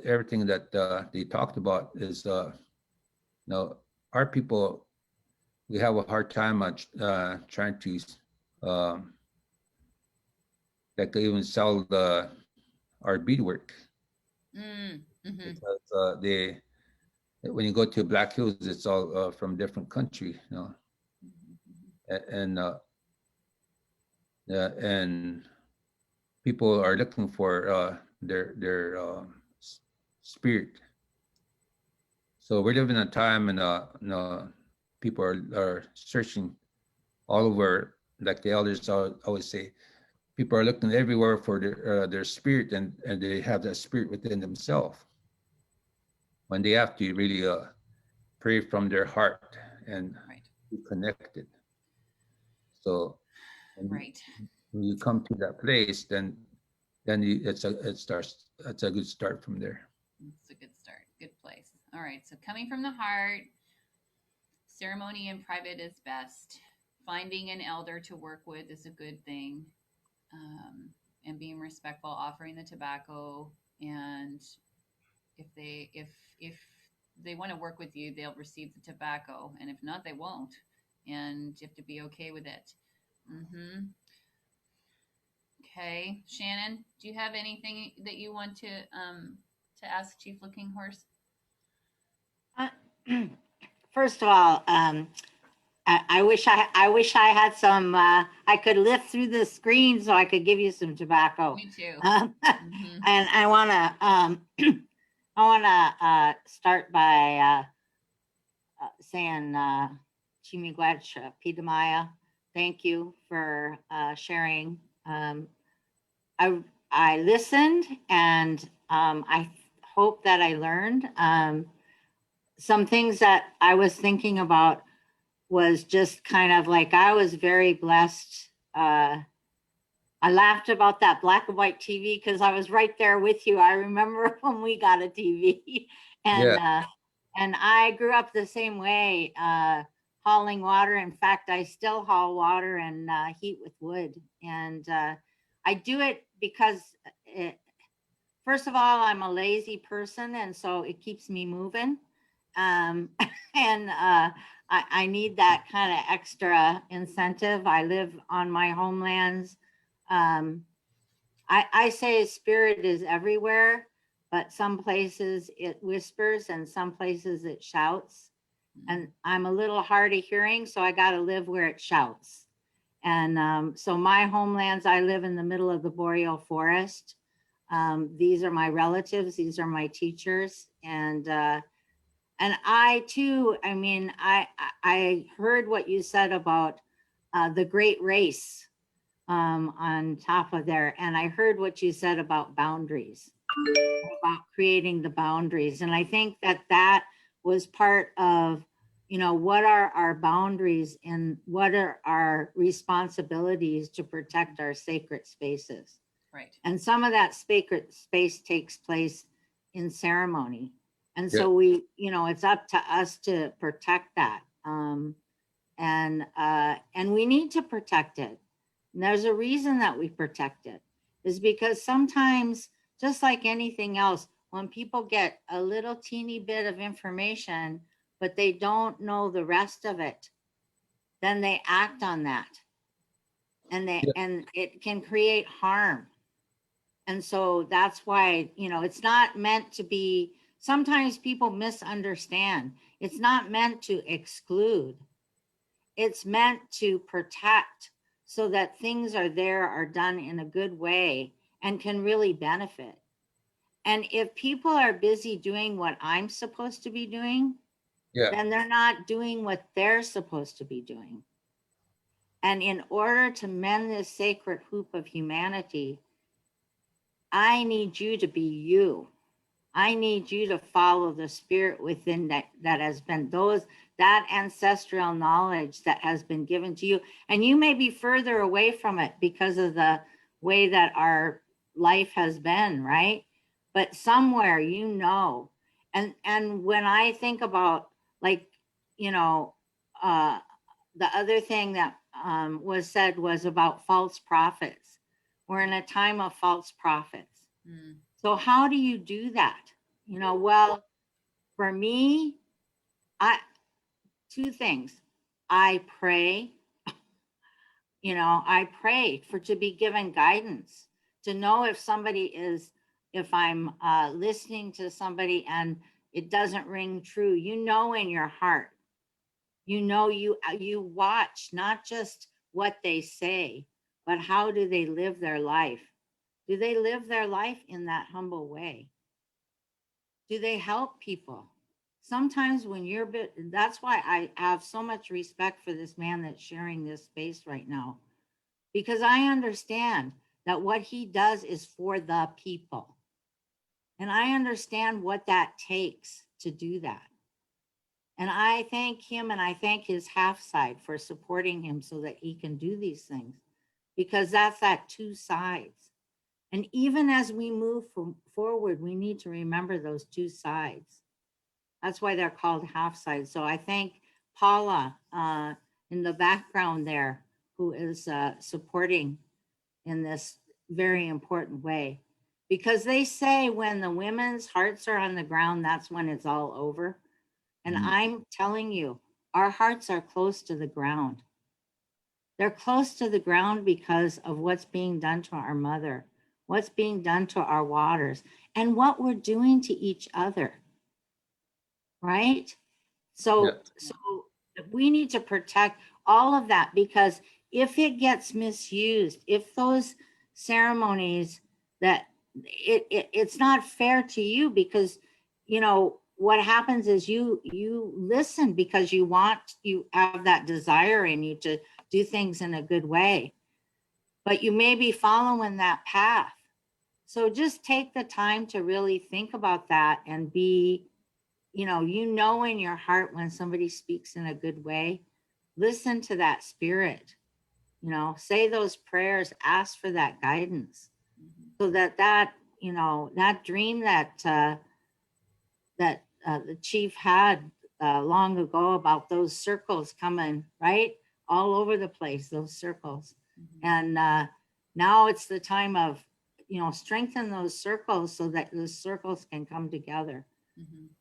everything that they talked about is our people. We have a hard time trying to um, like even sell our beadwork Mm-hmm. because they when you go to Black Hills, it's all from different country, Mm-hmm. and and people are looking for their spirit. So we're living in a time, and people are searching all over, like the elders always say. People are looking everywhere for their spirit, and they have that spirit within themselves when they have to really pray from their heart and Right. be connected. So when Right. when you come to that place, then it starts. That's a good start from there. It's a good start. Good place. All right. So coming from the heart, ceremony in private is best. Finding an elder to work with is a good thing. And being respectful, offering the tobacco, and if they want to work with you, they'll receive the tobacco, and if not, they won't. And you have to be okay with it. Mm-hmm. Okay, Shannon, do you have anything that you want to ask Chief Looking Horse? Uh, First of all, I wish I had some. I could lift through the screen so I could give you some tobacco. Me too. And I wanna I wanna start by saying Chimigwech Pidamaya. Thank you for sharing. I listened, and I hope that I learned. Some things that I was thinking about was just kind of like I was very blessed. I laughed about that black and white TV because I was right there with you. I remember when we got a TV, and Yeah. and I grew up the same way, hauling water. In fact, I still haul water and heat with wood, and I do it because first of all, I'm a lazy person, and so it keeps me moving. Um, and I need that kind of extra incentive. I live on my homelands. Um, I say spirit is everywhere, but some places it whispers and some places it shouts. And I'm a little hard of hearing, so I got to live where it shouts. And so my homelands, I live in the middle of the boreal forest. These are my relatives. These are my teachers. And I too, I mean, I heard what you said about the great race on top of there. And I heard what you said about boundaries, about creating the boundaries. And I think that that was part of, you know, what are our boundaries and what are our responsibilities to protect our sacred spaces. Right. And some of that sacred space takes place in ceremony. And Yeah. so we, you know, it's up to us to protect that. And we need to protect it. And there's a reason that we protect it, is because sometimes, just like anything else, when people get a little teeny bit of information, but they don't know the rest of it, then they act on that. Yeah. And it can create harm. And so that's why, you know, it's not meant to be, sometimes people misunderstand. It's not meant to exclude. It's meant to protect so that things are there, are done in a good way and can really benefit. And if people are busy doing what I'm supposed to be doing, Yeah. then they're not doing what they're supposed to be doing. And in order to mend this sacred hoop of humanity, I need you to be you. I need you to follow the spirit within that has been that ancestral knowledge that has been given to you. And you may be further away from it because of the way that our life has been, right? But somewhere, you know. And when I think about, like, you know, the other thing that was said was about false prophets. We're in a time of false prophets. So how do you do that? You know, well, for me, I two things. I pray, you know, I pray for to be given guidance, to know if somebody is, if I'm listening to somebody and it doesn't ring true, you know, in your heart, you know, you watch not just what they say, but how do they live their life? Do they live their life in that humble way? Do they help people? Sometimes when you're that's why I have so much respect for this man that's sharing this space right now, because I understand that what he does is for the people. And I understand what that takes to do that. And I thank him and I thank his half side for supporting him so that he can do these things, because that's that two sides. And even as we move forward, we need to remember those two sides. That's why they're called half sides. So I thank Paula in the background there, who is supporting in this very important way. Because they say when the women's hearts are on the ground, that's when it's all over. And Mm. I'm telling you, our hearts are close to the ground. They're close to the ground because of what's being done to our mother, what's being done to our waters, and what we're doing to each other. Right? So, so we need to protect all of that, because if it gets misused, if those ceremonies that it's not fair to you, because you know what happens is you listen because you have that desire in you to do things in a good way, but you may be following that path. So just take the time to really think about that and be, you know in your heart when somebody speaks in a good way. Listen to that spirit, say those prayers, ask for that guidance, so that that dream that the chief had long ago about those circles coming right all over the place, those circles. And now it's the time of strengthen those circles so that those circles can come together.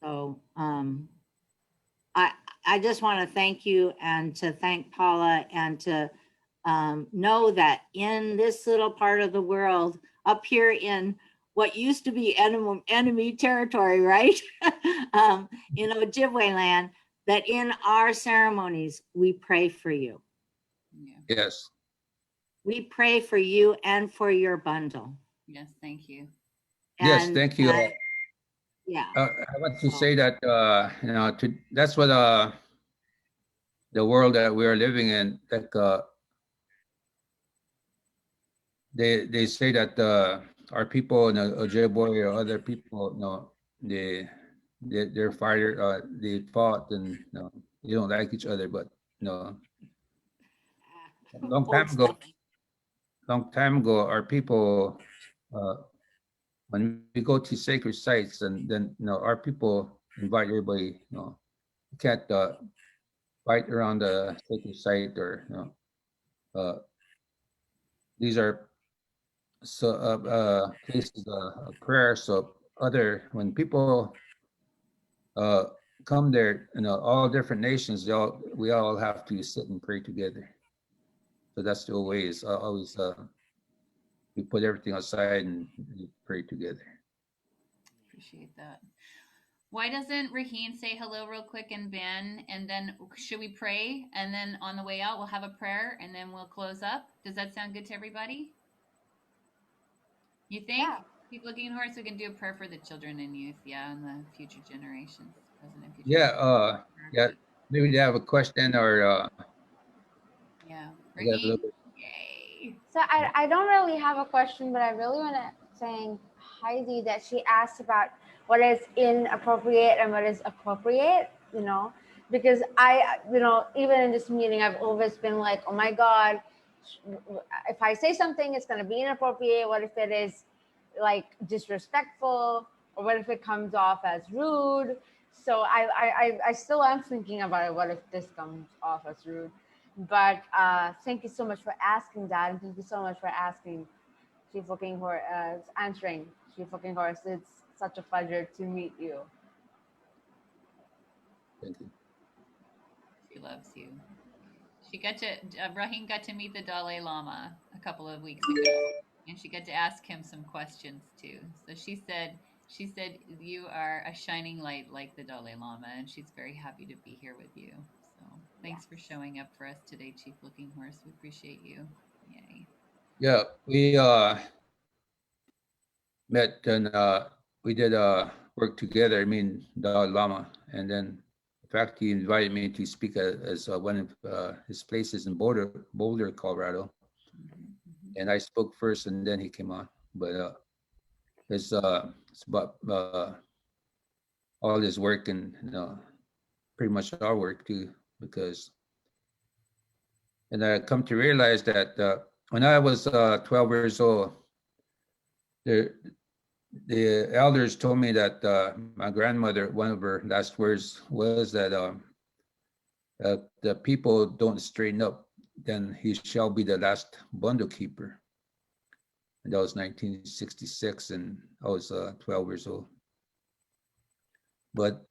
So I just want to thank you, and to thank Paula, and to know that in this little part of the world, up here in what used to be enemy territory, right? Ojibwe land, that in our ceremonies, we pray for you. Yes. We pray for you and for your bundle. Yes, thank you. Yes, thank you. Yeah. I want to say that, that's what the world that we are living in, like, they say that our people, Ojibwe or other people, they're fighter, they fought, and they don't like each other, but long time ago, our people, when we go to sacred sites, and then our people invite everybody. You can't fight around the sacred site, or these are places of prayer. So when people come there, all different nations, we all have to sit and pray together. So that's the way. Is always we put everything aside and we pray together. Appreciate that. Why doesn't Raheen say hello real quick, and Ben, and then should we pray, and then on the way out we'll have a prayer, and then we'll close up? Does that sound good to everybody? You think? Yeah. Chief Looking Horse, we can do a prayer for the children and youth, and the future generations, present and future. Yeah. Maybe they have a question, or yeah. I got a little Raheen? bit. Yay. So I don't really have a question, but I really want to thank Heidi that she asked about what is inappropriate and what is appropriate, because even in this meeting, I've always been like, oh my God, if I say something, it's going to be inappropriate. What if it is like disrespectful, or what if it comes off as rude? So I still am thinking about it. What if this comes off as rude? But thank you so much for asking that, and thank you so much for asking Chief Looking Horse, answering Chief Looking Horse. It's such a pleasure to meet you. Thank you. She loves you. Raheen got to meet the Dalai Lama a couple of weeks ago, and she got to ask him some questions too. So she said you are a shining light like the Dalai Lama, and she's very happy to be here with you. So thanks for showing up for us today, Chief Looking Horse. We appreciate you. Yay. Yeah, we met, and we did work together. I mean, Dalai Lama, and then in fact he invited me to speak as one of his places in Boulder, Colorado. And I spoke first, and then he came on. But it's about all his work, and pretty much our work too, and I come to realize that when I was 12 years old, the elders told me that my grandmother, one of her last words was that the people don't straighten up, then he shall be the last bundle keeper. And that was 1966, and I was 12 years old. But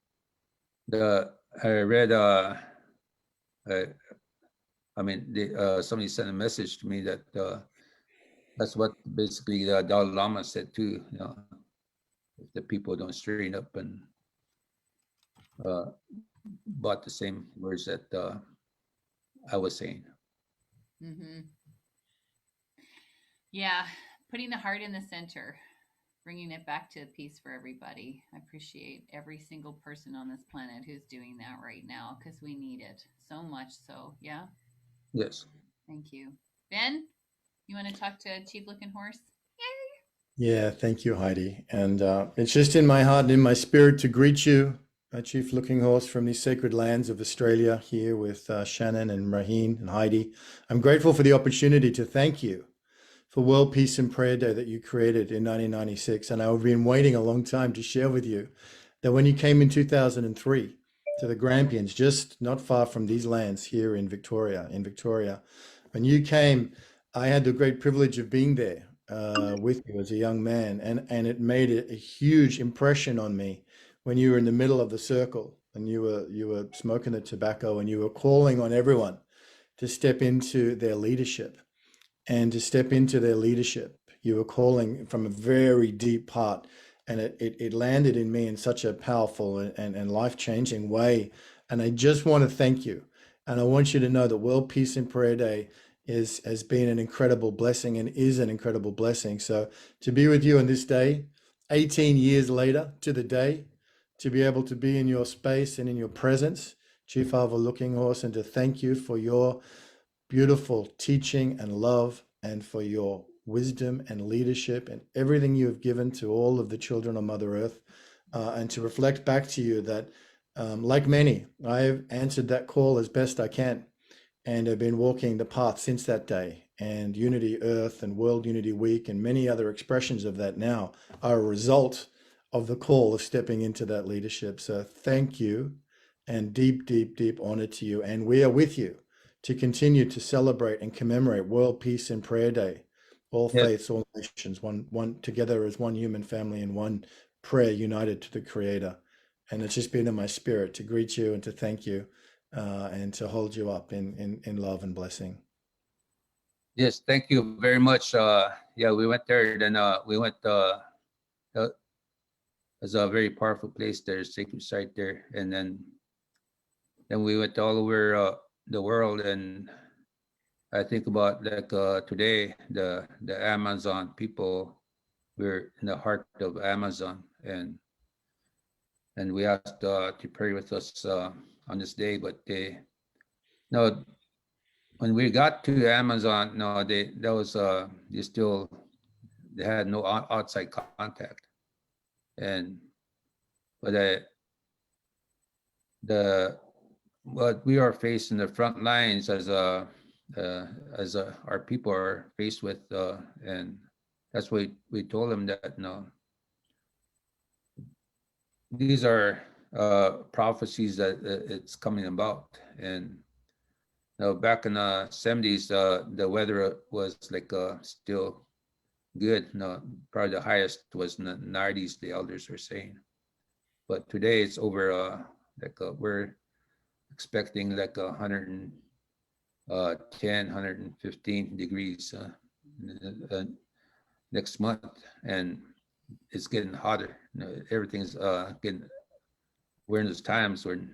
I read I mean, somebody sent a message to me that that's what basically the Dalai Lama said too. You know, if the people don't straighten up and bought the same words that I was saying. Mm-hmm. Yeah, putting the heart in the center, bringing it back to peace for everybody. I appreciate every single person on this planet who's doing that right now because we need it so much. So, yeah, Yes. thank you. Ben, you want to talk to Chief Looking Horse? Yeah, thank you, Heidi. And it's just in my heart and in my spirit to greet you, Chief Looking Horse from these sacred lands of Australia, here with Shannon and Raheen and Heidi. I'm grateful for the opportunity to thank you for World Peace and Prayer Day that you created in 1996. And I've been waiting a long time to share with you that when you came in 2003 to the Grampians, just not far from these lands here in Victoria, when you came, I had the great privilege of being there with you as a young man, and it made a huge impression on me when you were in the middle of the circle and you were smoking the tobacco and you were calling on everyone to step into their leadership and to step into their leadership. You were calling from a very deep part, and it landed in me in such a powerful and life-changing way. And I just want to thank you. And I want you to know that World Peace and Prayer Day has been an incredible blessing and is an incredible blessing. So to be with you on this day, 18 years later to the day, to be able to be in your space and in your presence, Chief Arvol Looking Horse, and to thank you for your beautiful teaching and love, and for your wisdom and leadership and everything you have given to all of the children on Mother Earth, and to reflect back to you that, like many, I have answered that call as best I can, and have been walking the path since that day. And Unity Earth and World Unity Week and many other expressions of that now are a result of the call of stepping into that leadership. So thank you, and deep, deep, deep honor to you. And we are with you to continue to celebrate and commemorate World Peace and Prayer Day. All Yes. faiths, all nations, one together as one human family and one prayer united to the Creator. And it's just been in my spirit to greet you and to thank you, and to hold you up in love and blessing. Yes. Thank you very much. Yeah, we went there. Then we went. It's a very powerful place there, sacred site there, and then we went all over the world. And I think about like today, the Amazon people. We're in the heart of Amazon, and we asked to pray with us on this day. But they no, when we got to Amazon, no, they had no outside contact, and but the what we are facing the front lines as our people are faced with, and that's what we told them, that no, these are prophecies that it's coming about. And back in the 70s, the weather was like still good. No, probably the highest was in the 90s, the elders were saying. But today it's over we're expecting like 110, 115 degrees next month, and it's getting hotter. Everything's getting. We're in those times when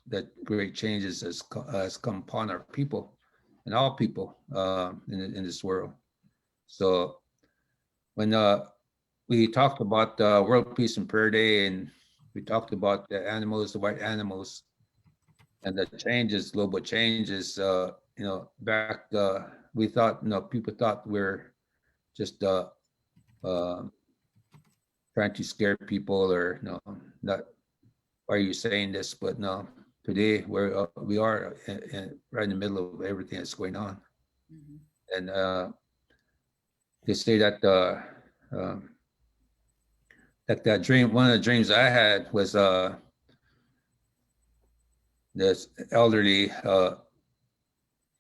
that great changes has come upon our people and all people in this world. So when we talked about World Peace and Prayer Day, and we talked about the animals, the white animals, and the changes, global changes. Back we thought, people thought we're just trying to scare people, or not. Why are you saying this? But no, today we are right in the middle of everything that's going on. Mm-hmm. And they say that that dream, one of the dreams I had was this elderly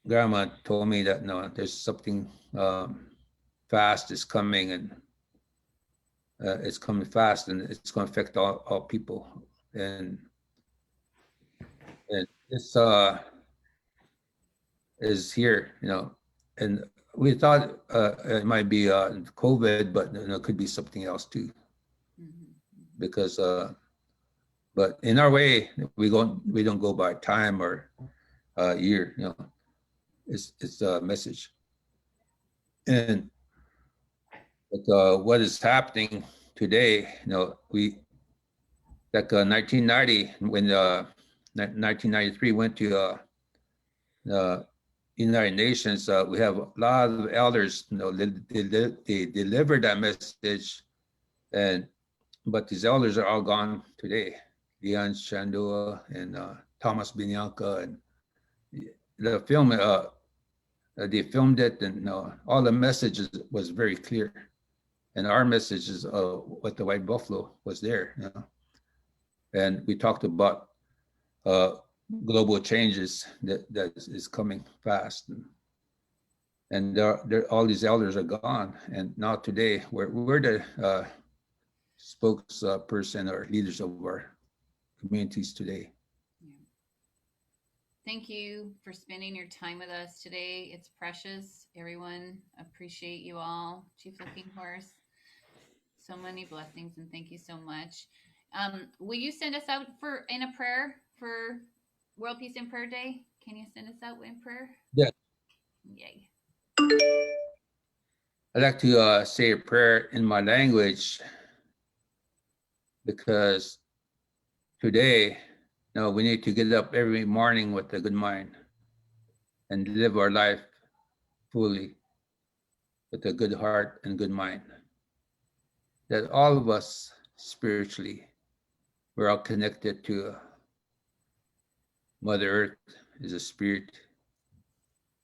grandma told me that no, there's something fast is coming, and it's coming fast, and it's going to affect all people. And it's is here, and we thought it might be COVID, but it could be something else too, because but in our way, we don't go by time or year, it's a message. And what is happening today, we like 1990 when 1993 went to the United Nations. We have a lot of elders, they delivered that message, but these elders are all gone today. Leon Shandua and Thomas Binyanka, and the film, they filmed it, and all the messages was very clear. And our message is what the white buffalo was there. And we talked about global changes that is coming fast. And all these elders are gone. And now today, we're the spokesperson or leaders of our communities today. Thank you for spending your time with us today. It's precious. Everyone, appreciate you all. Chief Looking Horse, so many blessings, and thank you so much. Will you send us out in a prayer for World Peace and Prayer Day? Can you send us out in prayer? Yeah. Yay. I'd like to say a prayer in my language, because today, we need to get up every morning with a good mind and live our life fully with a good heart and good mind. That all of us spiritually, we're all connected to Mother Earth is a spirit,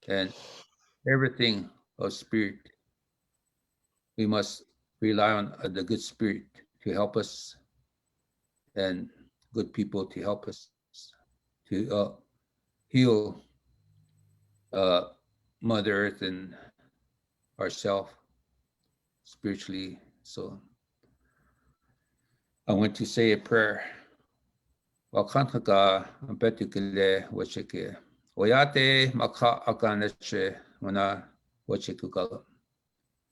and everything of spirit, we must rely on the good spirit to help us, and good people to help us to heal Mother Earth and ourselves spiritually. So I want to say a prayer. Wakantaka betukile wachike. Oyate maka akaneche wana wachikuka.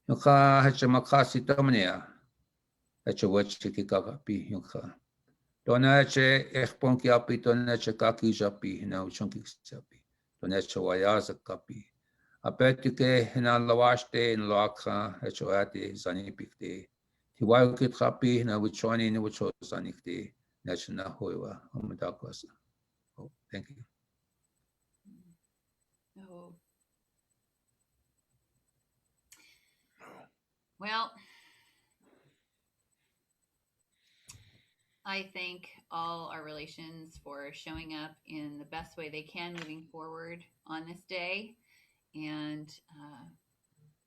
Yuka hacha makasi tamania. Hacha wachikika pi yuka. Donache ekponki api donache kaki japi na uchonki japi. Donache wayaza kapi. Apetuke hina lawaste in laka hacha ate zanipikte. Tiwayo kit kapi na wichoni ni wicho zanikte. National Hoiwa. Oh, thank you. Oh. Well, I thank all our relations for showing up in the best way they can moving forward on this day. And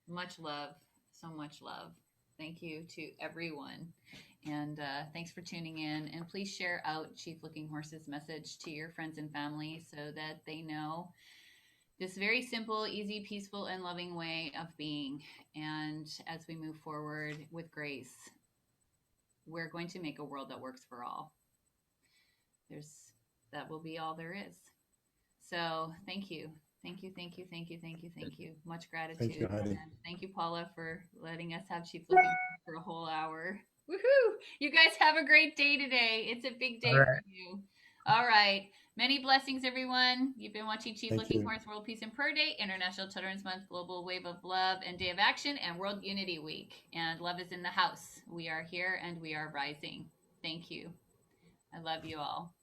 much love, so much love. Thank you to everyone. And thanks for tuning in. And please share out Chief Looking Horse's message to your friends and family so that they know this very simple, easy, peaceful, and loving way of being. And as we move forward with grace, we're going to make a world that works for all. That will be all there is. So thank you. Thank you, thank you, thank you, thank you, thank you. Much gratitude. Thank you, Heidi. And thank you, Paula, for letting us have Chief Looking for a whole hour. Woohoo! You guys have a great day today. It's a big day for you. All right. Many blessings, everyone. You've been watching Chief Looking Horse World Peace and Prayer Day, International Children's Month, Global Wave of Love, and Day of Action, and World Unity Week. And love is in the house. We are here and we are rising. Thank you. I love you all.